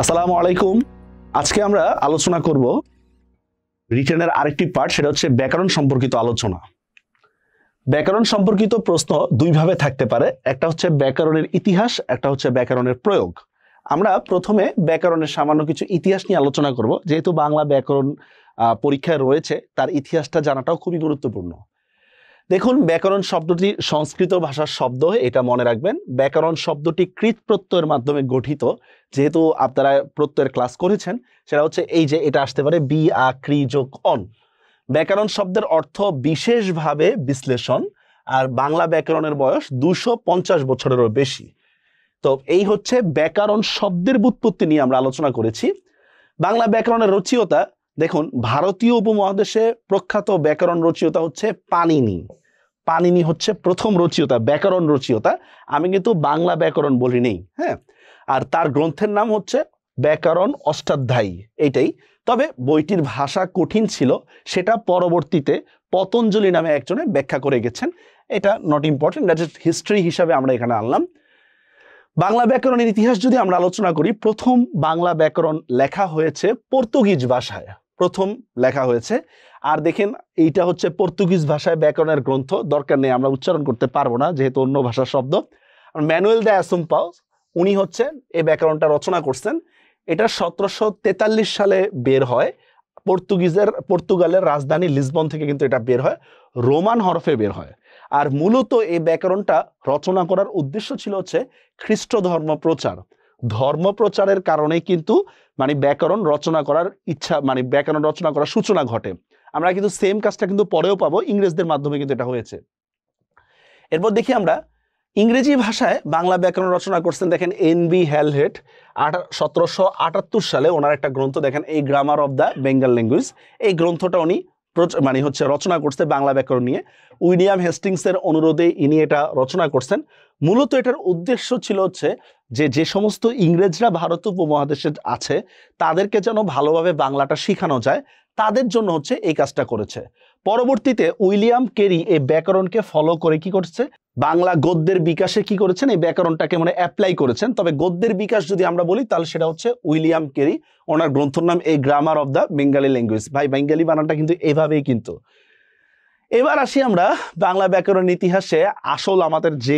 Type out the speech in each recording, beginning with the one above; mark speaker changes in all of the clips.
Speaker 1: আসসালামু আলাইকুম। আজকে আমরা আলোচনা করব রিটেনের আরেকটি পার্ট, সেটা হচ্ছে ব্যাকরণ সম্পর্কিত আলোচনা। ব্যাকরণ সম্পর্কিত প্রশ্ন দুইভাবে থাকতে পারে, একটা হচ্ছে ব্যাকরণের ইতিহাস, একটা হচ্ছে ব্যাকরণের প্রয়োগ। আমরা প্রথমে ব্যাকরণের সামান্য কিছু ইতিহাস নিয়ে আলোচনা করব, যেহেতু বাংলা ব্যাকরণ পরীক্ষায় রয়েছে, তার ইতিহাসটা জানাটাও খুবই গুরুত্বপূর্ণ। দেখুন, ব্যাকরণ শব্দটি সংস্কৃত ভাষার শব্দ, এটা মনে রাখবেন। ব্যাকরণ শব্দটি কৃত প্রত্যয়ের মাধ্যমে গঠিত, যেহেতু আপনারা প্রত্যয়ের ক্লাস করেছেন, সেটা হচ্ছে এই যে এটা আসতে পারে বি আ ক্রি যোগ অন। ব্যাকরণ শব্দের অর্থ বিশেষভাবে বিশ্লেষণ, আর বাংলা ব্যাকরণের বয়স 250 বছরেরও বেশি। তো এই হচ্ছে ব্যাকরণ শব্দের ব্যুৎপত্তি নিয়ে আমরা আলোচনা করেছি। বাংলা ব্যাকরণের রচয়িতা, দেখুন, ভারতীয় উপমহাদেশে প্রখ্যাত ব্যাকরণ রচয়িতা হচ্ছে পাণিনি। পাণিনি হচ্ছে প্রথম রচয়িতা, ব্যাকরণ রচয়িতা। আমি কিন্তু বাংলা ব্যাকরণ বলি নেই, হ্যাঁ। আর তার গ্রন্থের নাম হচ্ছে ব্যাকরণ অষ্টাধ্যায়ী, এইটাই। তবে বইটির ভাষা কঠিন ছিল, সেটা পরবর্তীতে পতঞ্জলি নামে একজনে ব্যাখ্যা করে গেছেন। এটা not important, that is history হিসাবে আমরা এখানে আনলাম। বাংলা ব্যাকরণের ইতিহাস যদি আমরা আলোচনা করি, প্রথম বাংলা ব্যাকরণ লেখা হয়েছে পর্তুগিজ ভাষায়, প্রথম লেখা হয়েছে। আর দেখেন, এইটা হচ্ছে পর্তুগিজ ভাষায় ব্যাকরণের গ্রন্থ, দরকার নেই, আমরা উচ্চারণ করতে পারবো না যেহেতু অন্য ভাষার শব্দ। ম্যানুয়েল দ্য অ্যাসুম্পাউস, উনি হচ্ছেন এই ব্যাকরণটা রচনা করছেন। এটা 1743 সালে বের হয়। পর্তুগালের রাজধানী লিসবন থেকে কিন্তু এটা বের হয়, রোমান হরফে বের হয়। আর মূলত এই ব্যাকরণটা রচনা করার উদ্দেশ্য ছিল হচ্ছে খ্রিস্ট ধর্ম প্রচার। ধর্ম প্রচারের কারণেই কিন্তু ব্যাকরণ রচনা করার ইচ্ছা, ব্যাকরণ রচনা করার সূচনা ঘটে। আমরা কিন্তু সেম কাজটা কিন্তু পরেও পাবো, ইংরেজদের মাধ্যমে কিন্তু এটা হয়েছে। এরপর দেখি আমরা ইংরেজি ভাষায় বাংলা ব্যাকরণ রচনা করছেন, দেখেন এন.বি. হ্যালহেড 1778 সালে ওনার একটা গ্রন্থ, দেখেন এই grammar of the Bengal language. এই গ্রন্থটা উনি রচনা করছে বাংলা ব্যাকরণ নিয়ে। উইলিয়াম হেস্টিংসের অনুরোধে ইনি এটা রচনা করছেন। মূলত এটার উদ্দেশ্য ছিল হচ্ছে যে সমস্ত ইংরেজরা ভারত উপমহাদেশে আছে, তাদেরকে যেন ভালোভাবে বাংলাটা শেখানো যায়, তাদের জন্য হচ্ছে এই কাজটা করেছে। পরবর্তীতে উইলিয়াম কেরি এই ব্যাকরণকে ফলো করে কি করছে, বাংলা গদ্যের বিকাশে কি করেছেন, এই ব্যাকরণটাকে অ্যাপ্লাই করেছেন। তবে গদ্যের বিকাশ যদি আমরা বলি, তাহলে সেটা হচ্ছে উইলিয়াম কেরি, ওনার গ্রন্থর নাম এই grammar of the Bengali language. ভাই, বেঙ্গলি বানানটা কিন্তু এভাবেই কিন্তু। এবার আসি আমরা বাংলা ব্যাকরণ ইতিহাসে, আসল আমাদের যে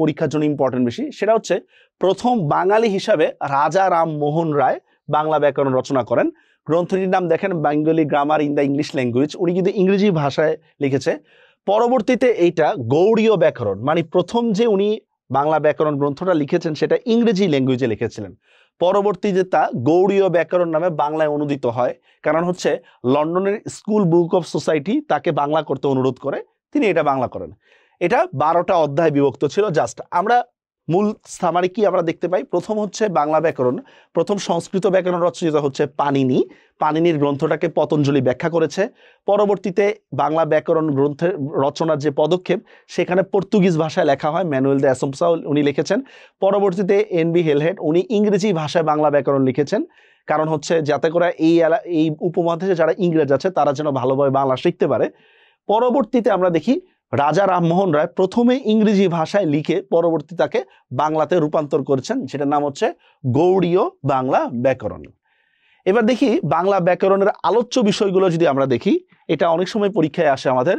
Speaker 1: পরীক্ষার জন্য ইম্পর্টেন্ট বেশি, সেটা হচ্ছে প্রথম বাঙালি হিসাবে রাজা রামমোহন রায় বাংলা ব্যাকরণ রচনা করেন। গ্রন্থটির নাম দেখেন Bengali grammar in the English language. উনি কিন্তু ইংরেজি ভাষায় লিখেছে। পরবর্তীতে এইটা গৌড়ীয় ব্যাকরণ, প্রথম যে উনি বাংলা ব্যাকরণ গ্রন্থটা লিখেছেন সেটা ইংরেজি ল্যাঙ্গুয়েজে লিখেছিলেন। পরবর্তীতে তা গৌড়ীয় ব্যাকরণ নামে বাংলায় অনুদিত হয়, কারণ হচ্ছে লন্ডনের স্কুল বুক অফ সোসাইটি তাকে বাংলা করতে অনুরোধ করে, তিনি এটা বাংলা করেন। এটা 12টা অধ্যায় বিভক্ত ছিল। জাস্ট আমরা মূল সামারি কি আমরা দেখতে পাই, প্রথম হচ্ছে বাংলা ব্যাকরণ, প্রথম সংস্কৃত ব্যাকরণ রচয়িতা হচ্ছে পাণিনি। পাণিনির গ্রন্থটাকে পতঞ্জলি ব্যাখ্যা করেছে। পরবর্তীতে বাংলা ব্যাকরণ গ্রন্থের রচনার যে পদক্ষেপ, সেখানে পর্তুগিজ ভাষায় লেখা হয়, ম্যানুয়েল দ্য অ্যাসুম্পসা উনি লিখেছেন। পরবর্তীতে এন.বি. হেলহেড উনি ইংরেজি ভাষায় বাংলা ব্যাকরণ লিখেছেন, কারণ হচ্ছে যাতে করে এই উপমহাদেশে যারা ইংরেজ আছে তারা যেন ভালোভাবে বাংলা শিখতে পারে। পরবর্তীতে আমরা দেখি রাজা রামমোহন রায় প্রথমে ইংরেজি ভাষায় লিখে পরবর্তী তাকে বাংলাতে রূপান্তর করেছেন, যেটার নাম হচ্ছে গৌড়ীয় বাংলা ব্যাকরণ। এবার দেখি বাংলা ব্যাকরণের আলোচ্য বিষয়গুলো যদি আমরা দেখি, এটা অনেক সময় পরীক্ষায় আসে আমাদের।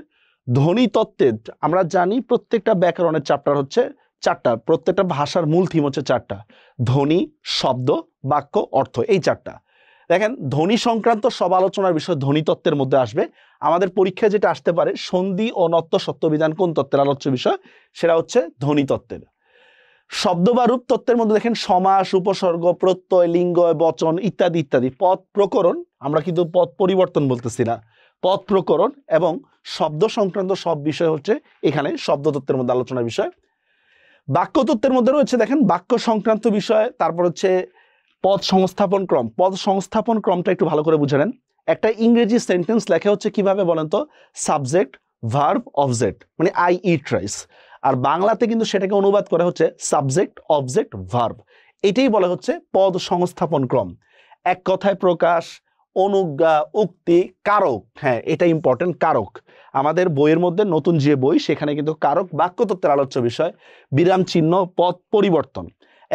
Speaker 1: ধ্বনি তত্ত্বের, আমরা জানি প্রত্যেকটা ব্যাকরণের চ্যাপ্টার হচ্ছে 4টা, প্রত্যেকটা ভাষার মূল থিম হচ্ছে 4টা: ধ্বনি, শব্দ, বাক্য, অর্থ, এই 4টা। দেখেন, ধ্বনি সংক্রান্ত সব আলোচনার বিষয় ধ্বনি তত্ত্বের মধ্যে আসবে। আমাদের পরীক্ষায় যেটা আসতে পারে, সন্ধি ও নত্য সত্যবিধান কোন তত্ত্বের আলোচ্য বিষয়, সেটা হচ্ছে ধ্বনি তত্ত্বের। শব্দ বা রূপ তত্ত্বের মধ্যে দেখেন সমাস, উপসর্গ, প্রত্যয়, লিঙ্গ, বচন ইত্যাদি ইত্যাদি। পদ প্রকরণ, আমরা কিন্তু পদ পরিবর্তন বলতেছি না, পদ প্রকরণ এবং শব্দ সংক্রান্ত সব বিষয় হচ্ছে এখানে শব্দ তত্ত্বের মধ্যে আলোচনার বিষয়। বাক্য তত্ত্বের মধ্যে রয়েছে দেখেন বাক্য সংক্রান্ত বিষয়। তারপর হচ্ছে পদ সংস্থাপন ক্রম। পদ সংস্থাপন ক্রমটা একটু ভালো করে বুঝে নেন। একটা ইংরেজি সেন্টেন্স লেখা হচ্ছে কিভাবে বলেন তো, subject, verb, object, I eat rice. আর বাংলাতে কিন্তু সেটাকে অনুবাদ করা হচ্ছে সাবজেক্ট, অবজেক্ট, ভার্ব। এটাই বলা হচ্ছে পদ সংস্থাপন ক্রম। এক কথায় প্রকাশ, অনুজ্ঞা, উক্তি, কারক। হ্যাঁ, এটা ইম্পর্টেন্ট, কারক। আমাদের বইয়ের মধ্যে নতুন যে বই, সেখানে কিন্তু কারক বাক্যতত্ত্বের আলোচ্য বিষয়। বিরাম চিহ্ন, পদ পরিবর্তন।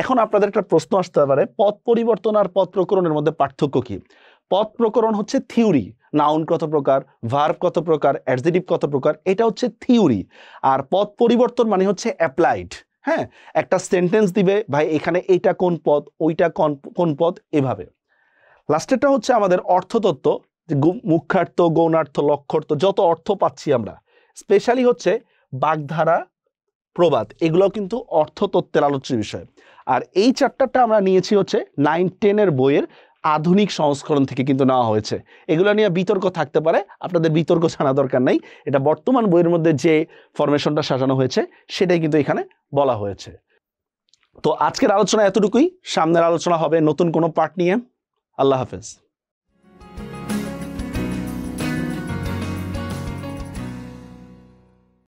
Speaker 1: এখন আপনাদের একটা প্রশ্ন আসতে পারে, পদ পরিবর্তন আর পদ প্রকরণের মধ্যে পার্থক্য কি? পদ প্রকরণ হচ্ছে থিওরি, নাউন কত প্রকার, ভার্ব কত প্রকার, অ্যাডজেক্টিভ কত প্রকার, এটা হচ্ছে থিওরি। আর পদ পরিবর্তন মানে হচ্ছে অ্যাপ্লাইড। হ্যাঁ, একটা সেন্টেন্স দিবে, ভাই এখানে এইটা কোন পদ, ওইটা কোন পদ, এভাবে। লাস্টেরটা হচ্ছে আমাদের অর্থতত্ত্ব, যে মুখ্যার্থ, গৌণার্থ, লক্ষ্যার্থ, যত অর্থ পাচ্ছি আমরা, স্পেশালি হচ্ছে বাগধারা, প্রবাদ, এগুলো কিন্তু অর্থতত্ত্বের আলোচ্য বিষয়। আর এই চ্যাপ্টারটা আমরা নিয়েছি হচ্ছে 9-10 বইয়ের আধুনিক সংস্করণ থেকে কিন্তু নেওয়া হয়েছে। এগুলো নিয়ে বিতর্ক থাকতে পারে, আপনাদের বিতর্ক জানা দরকার নাই, এটা বর্তমান বইয়ের মধ্যে যে ফরমেশনটা সাজানো হয়েছে সেটাই কিন্তু এখানে বলা হয়েছে। তো আজকের আলোচনা এতটুকুই, সামনের আলোচনা হবে নতুন কোনো পার্ট নিয়ে। আল্লাহ হাফেজ।